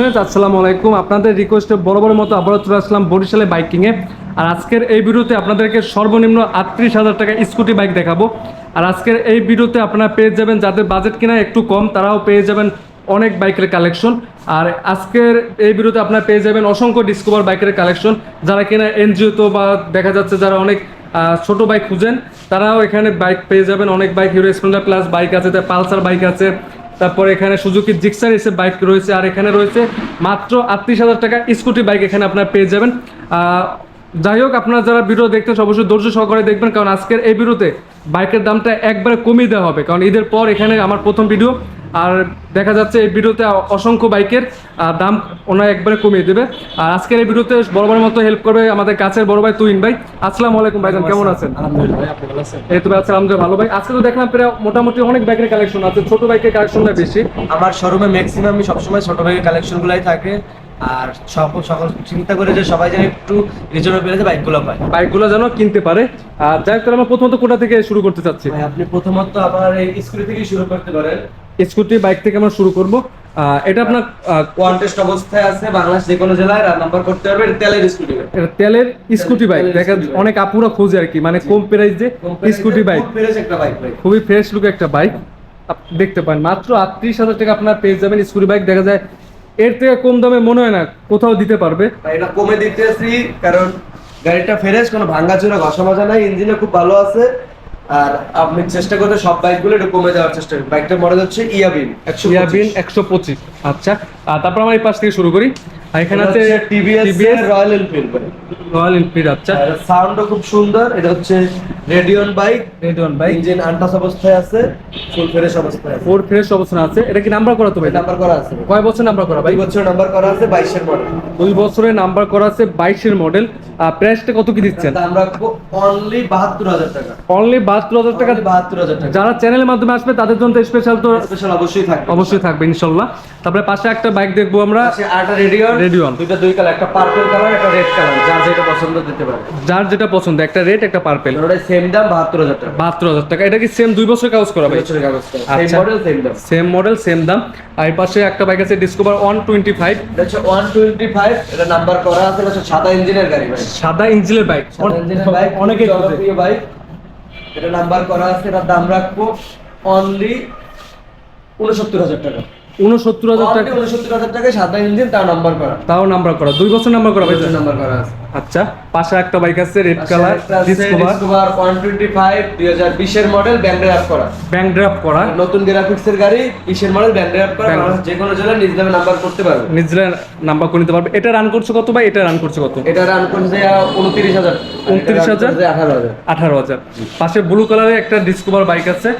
Friends, আসসালামু আলাইকুম। আপনাদের রিকোয়েস্টে বড় মতো আবারও চলে আসলাম বরিশালে বাইকিংয়ে। আর আজকের এই ভিডিওতে আপনাদেরকে সর্বনিম্ন 38,000 টাকা স্কুটি বাইক দেখাবো। আর আজকের এই ভিডিওতে আপনারা পেয়ে যাবেন যাদের বাজেট কিনা একটু কম, তারাও পেয়ে যাবেন অনেক বাইকের কালেকশন। আর আজকের এই ভিডিওতে আপনারা পেয়ে যাবেন অসংখ্য ডিসকভার বাইকের কালেকশন। যারা কিনা এনজিওতে বা দেখা যাচ্ছে যারা অনেক ছোট বাইক খুঁজেন, তারাও এখানে বাইক পেয়ে যাবেন। অনেক bike, hero Splendor plus bike আছে, পালসার বাইক আছে, তারপরে এখানে সুজুকি জিক্সার এসে বাইক রয়েছে। আর এখানে রয়েছে মাত্র 38,000 টাকা স্কুটি বাইক এখানে আপনারা পেয়ে যাবেন। যাই হোক, আপনারা যারা ভিডিও দেখতেন অবশ্যই ধৈর্য সহকারে দেখবেন, কারণ আজকের এই ভিডিওতে বাইকের দামটা একবারে কমিয়ে দেওয়া হবে, কারণ ঈদের পর এখানে আমার প্রথম ভিডিও। আর দেখা যাচ্ছে এই ভিডিওতে অসংখ্য বাইকের দাম ওনারা একবারে কমিয়ে দেবে। আর আজকের এই ভিডিওতে বড় মতো হেল্প করবে আমাদের কাছের বড় ভাই তুহিন ভাই। আসসালামু আলাইকুম ভাইজান, কেমন আছেন? আলহামদুলিল্লাহ ভাই, আপনি ভালো আছেন? এই তো ভাই, আলহামদুলিল্লাহ ভালো ভাই। আজকে তো দেখলাম প্রায় মোটামুটি অনেক বাইকের কালেকশন আছে, ছোট বাইকের কালেকশনটা বেশি। আমার শোরুমে ম্যাক্সিমাম সবসময় ছোট বাইকের কালেকশনগুলাই থাকে। আর সকল চিন্তা করে যে সবাই যেন একটু রিজনেবল বাইকগুলো পায়, বাইকগুলো যেন কিনতে পারে। আর যাই হোক, আমরা প্রথমত কোথা থেকে শুরু করতে চাচ্ছি? ভাই আপনি প্রথমত আমার এই স্কুটি থেকে শুরু করতে পারেন। স্কুটি বাইক থেকে আমরা শুরু করব। এটা আপনার কন্টেস্ট অবস্থায় আছে, বাংলাদেশ যে কোনো জেলায় নাম্বার করতে পারবে। এটা তেলের স্কুটি বাইক, এটা তেলের স্কুটি বাইক। দেখা অনেক আপুরা খোঁজে আর কি, মানে কম প্রাইসে স্কুটি বাইক। ফ্রেশ একটা বাইক ভাই, খুবই ফ্রেশ লুক একটা বাইক দেখতে পান। মাত্র 38,000 টাকা আপনার পেয়ে যাবেন স্কুটি বাইক। দেখা যায় এর থেকে কম দামে মনে হয় না কোথাও দিতে পারবে। এটা কমে দিতেছি কারণ গাড়িটা ফ্রেশ, কোনো ভাঙাচোরা ঘষা মাজা নাই, ইঞ্জিনে খুব ভালো আছে। আর আপনি চেষ্টা করতে সব বাইকগুলো একটু কমে দেওয়ার চেষ্টা করবেন। বাইকটার মডেল হচ্ছে ইয়াবিন 125। আচ্ছা, তারপর আমরা এই পাশ থেকে শুরু করি। আর এখানে আছে TVS royal Enfield. Royal Enfield. আচ্ছা, সাউন্ডও খুব সুন্দর। এটা হচ্ছে রেডিয়ন বাইক। ইঞ্জিন আনটাচ অবস্থায় আছে, ফুল ফ্রেশ অবস্থায় আছে। ফুল ফ্রেশ অবস্থা আছে। এটা কি নাম্বার করা তো ভাই? নাম্বার করা আছে। কয় বছর নাম্বার করা ভাই? 2 বছর নাম্বার করা আছে, 22 এর মডেল। 2 বছরের নাম্বার করা আছে, 22 এর মডেল। প্রাইসটা কত কি দিচ্ছেন? আমরা অনলি 72,000 টাকা। অনলি 72,000 টাকা। 72,000 টাকা। যারা চ্যানেলের মাধ্যমে আসবে তাদের জন্য স্পেশাল তো স্পেশাল অবশ্যই থাকবে ইনশাআল্লাহ। তারপরে পাশে একটা বাইক দেখবো আমরা, আটা রেডিয়ন। দুই কালার, একটা পার্পল কালার, একটা রেড কালার। যার যেটা পছন্দ দিতে পারে। যার যেটা পছন্দ, একটা রেড একটা পার্পল। ওটা সেম দাম 72,000 টাকা। 72,000 টাকা। এটা কি সেম 2 বছর কাগজ করা ভাই? 2 বছরের কাগজ করা। আচ্ছা। সেম মডেল সেম দাম। সেম মডেল সেম দাম। আর এই পাশে একটা বাইক আছে ডিসকভার 125। এটা হচ্ছে 125। এটা নাম্বার করা আছে। এটা হচ্ছে সাদা ইঞ্জিনের গাড়ি ভাই। সাদা ইঞ্জিনের বাইক। অনেকে জনপ্রিয় বাইক। এটা নাম্বার করা আছে। এটার দাম রাখবো অনলি 69,000 টাকা। 69,000 টাকা। 69,000 টাকায় সাদা ইঞ্জিন, তাও নাম্বার করা। 2 বছর নাম্বার করা ভাই। নাম্বার করা আছে। আচ্ছা, পাশে একটা বাইক আছে রেড কালার ডিসকভার 125 2020 এর মডেল, ব্যাংক ড্রাফট করা। নতুন গ্রাফিক্স এর গাড়ি, 20 এর মডেল, ব্যাংক ড্রাফট করা। যে কোনো জেলায় নিজ নামে নাম্বার করতে পারবে। নিজ নাম্বার করে নিতে পারবে। এটা রান করছে কত ভাই? এটা রান করছে কত? এটা রান করছে 29,000। 29,000 18,000। পাশে ব্লু কালারের একটা ডিসকভার বাইক আছে,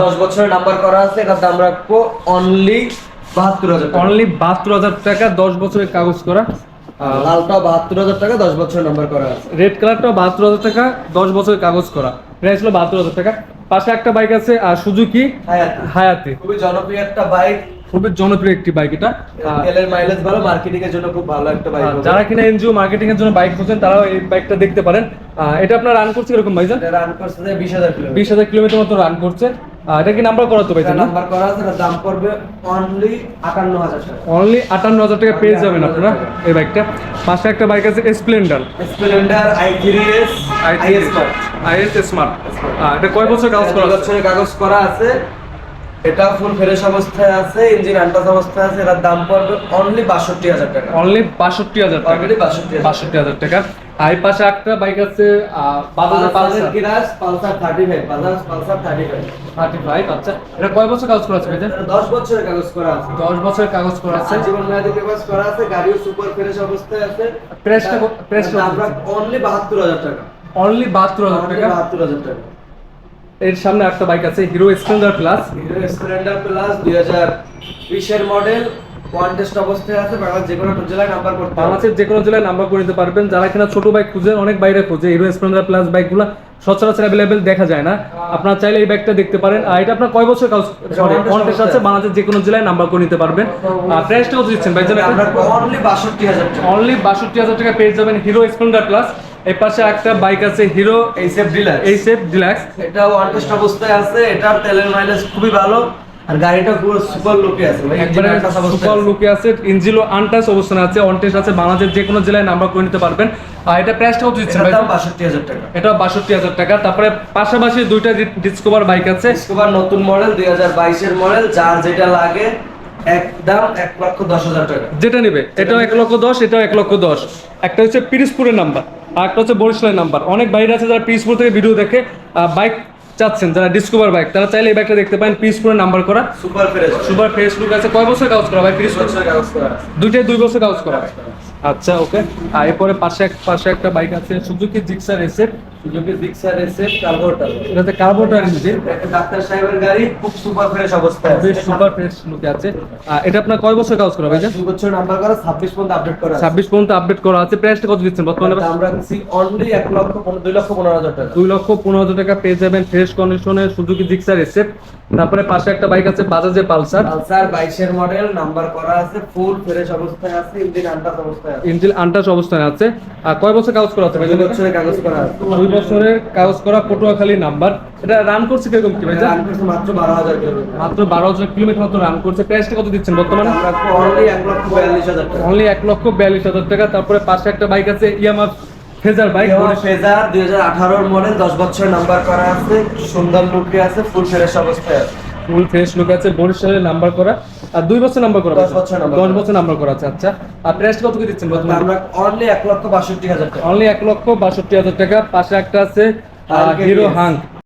10 বছরের নাম্বার করা আছে। এটার দাম রাখবো অনলি 72,000 টাকা। অনলি 72,000 টাকা, 10 বছরের কাগজ করা। লালটা 72,000 টাকা, 10 বছরের নাম্বার করা আছে। রেড কালারটা 72,000 টাকা, 10 বছরের কাগজ করা। প্রাইস হলো 72,000 টাকা। পাশে একটা বাইক আছে সুজুকি হায়াতি। খুবই জনপ্রিয় একটা বাইক, খুবই জনপ্রিয় একটি বাইক। এটা তেলের মাইলেজ ভালো, মার্কেটিং এর জন্য খুব ভালো একটা বাইক। যারা কিনা এনজিও মার্কেটিং এর জন্য বাইক খুঁজছেন তারাও এই বাইকটা দেখতে পারেন। এটা আপনার রান করছে এরকম ভাইজান? এটা রান করছে 20,000 কিলোমিটার। 20,000 কিলোমিটার মতো রান করছে। এটা কি নাম্বার করা তো ভাইজান? নাম্বার করা আছে। এর দাম পড়বে অনলি 58,000 টাকা। অনলি 58,000 টাকা পেয়ে যাবেন আপনারা এই বাইকটা। পাশে একটা বাইক আছে স্প্লেন্ডার i3s IS স্মার্ট। এটা কয় বছর কাগজ করা? 2 বছরের কাগজ করা আছে। এটা ফুল ফ্রেশ অবস্থায় আছে, ইঞ্জিন আনটাচ অবস্থায় আছে। এর দাম পড়বে অনলি 62,000 টাকা। অনলি 62,000 টাকা। অলরেডি 62,000 টাকা। আর এই পাশে একটা বাইক আছে বাজাজ পালসার গিরাজ পালসার 35, বাজাজ পালসার 35। আচ্ছা, এটা কয় বছর কাগজ করা আছে ভাইজান? 10 বছরের কাগজ করা আছে। 10 বছরের কাগজ করা আছে। জীবন মেয়াদী কাগজ করা আছে। গাড়িও সুপার ফ্রেশ অবস্থায় আছে। প্রেসটা আমরা অনলি 72,000 টাকা। অনলি 72,000 টাকা। 72,000 টাকা। এর সামনে একটা বাইক আছে হিরো স্প্লেন্ডার প্লাস। 2020 এর মডেল, কন্টেস্ট অবস্থায় আছে। বাংলাদেশ যে কোনো জেলায় নাম্বার করতে পারবেন। বাংলাদেশের যে কোনো জেলায় নাম্বার করে নিতে পারবেন। যারা কিনা ছোট বাইক খুঁজেন, অনেক বাইরে খুঁজে হিরো স্প্লেন্ডার প্লাস বাইকগুলো সচরাচর অ্যাভেলেবেল দেখা যায় না। আপনারা চাইলে এই বাইকটা দেখতে পারেন। আর এটা আপনার কয় বছর কন্টেস্ট আছে, বাংলাদেশের যে কোনো জেলায় নাম্বার করে নিতে পারবেন। প্রাইসটা কত দিচ্ছেন ভাইজান? অনলি 62,000 টাকা। অনলি 62,000 টাকা পেয়ে যাবেন হিরো স্প্লেন্ডার প্লাস। এই পাশে একটা বাইক আছে হিরো এইচএফ ডিলাক্স। ডিলাক্স। এটা ওয়ান টেস্ট অবস্থায় আছে। এটার তেলের মাইলেজ খুবই ভালো। আর গাড়িটা পুরো সুপার লুকে আছে ভাই, একবারে সুপার লুকে আছে, ইঞ্জিনও আনটাচ অবস্থানে আছে, অনটেস্ট আছে, বাংলাদেশের যে কোনো জেলায় নাম্বার করে নিতে পারবেন। আর এটা প্রাইসটা কত দিচ্ছেন ভাই? দাম 62,000 টাকা। এটা 62,000 টাকা। তারপরে পাশাপাশি দুইটা ডিসকভার বাইক আছে, ডিসকভার নতুন মডেল 2022 এর মডেল, যার যেটা লাগে একদম 1,10,000 টাকা। যেটা নেবে এটাও 1,10,000, এটাও 1,10,000। একটা হচ্ছে পিরিজপুরের নাম্বার আর একটা হচ্ছে বরিশালের নাম্বার। অনেক বাইরে আছে যারা পিরিজপুর থেকে ভিডিও দেখে বাইক চাচ্ছেন, যারা ডিসকভার বাইক, তারা চাইলে এই বাইকটা দেখতে পারেন, পিরিজপুরের নাম্বার করা, super fresh, super fresh look আছে। কয় বছর কাজ করা ভাই পিরিজপুর? কাগজ করা। দুইটাই 2 বছর কাজ করা। আচ্ছা ওকে। আর এরপরে পাশে একটা বাইক আছে, Suzuki Gixxer SF. Suzuki Gixxer SF carburettor. এটাতে কার্বোরেটর ইঞ্জিন, একটা ডাক্তার সাহেবের গাড়ি, খুব সুপার ফ্রেশ অবস্থায় আছে। বেশ সুপার ফ্রেশ লুকে আছে। এটা আপনার কয় বছর কাজ করা ভাই? 2 বছর নাম্বার করা, 26 পর্যন্ত আপডেট করা আছে। 26 পর্যন্ত আপডেট করা আছে। প্রাইসটা কত দিচ্ছেন বর্তমানে? আমরা দিচ্ছি অনলি 2,15,000 টাকা। 2,15,000 টাকা পেয়ে যাবেন ফ্রেশ কন্ডিশনে সুজুকি জিক্সার এসএফ। তারপরে পাশে একটা বাইক আছে বাজাজের পালসার। পালসার 22 এর মডেল, নাম্বার করা আছে, ফুল ফ্রেশ অবস্থায় আছে, ইঞ্জিন আনটাচ অবস্থায় আছে। ইঞ্জিন আনটাচ অবস্থায় আছে। আর কয় বছর কাজ করা আছে ভাই? 2 বছরের কাগজ করা আছে। 2 বছরের কাগজ করা, পটুয়াখালী নাম্বার। এটা রান করছে কিরকম কি ভাই? রান করছে মাত্র 12,000 কিলোমিটার। মাত্র 12,000 কিলোমিটার মতো রান করছে। প্রাইসটা কত দিচ্ছেন বর্তমানে? আমরা অনলি 1,42,000 টাকা। অনলি 1,42,000 টাকা। তারপরে পাশে একটা বাইক আছে ইয়ামাহা ফেজার বাইক। ফেজার 2018 এর মডেল, 10 বছরের নাম্বার করা আছে, সুন্দর লুকে আছে, ফুল ফ্রেশ অবস্থায় আছে। ফুল ফ্রেশ লুক আছে, বরিশালের নাম্বার করা, আর 2 বছর নাম্বার করা। 10 বছর নাম্বার 10 বছর নাম্বার করা আছে। আচ্ছা, আর প্রাইসটা কত কি দিচ্ছেন বর্তমানে? আমরা অনলি 1,62,000 টাকা। অনলি 1,62,000 টাকা। পাশে একটা আছে হাঙ্ক হিরো ABS। হাঙ্ক।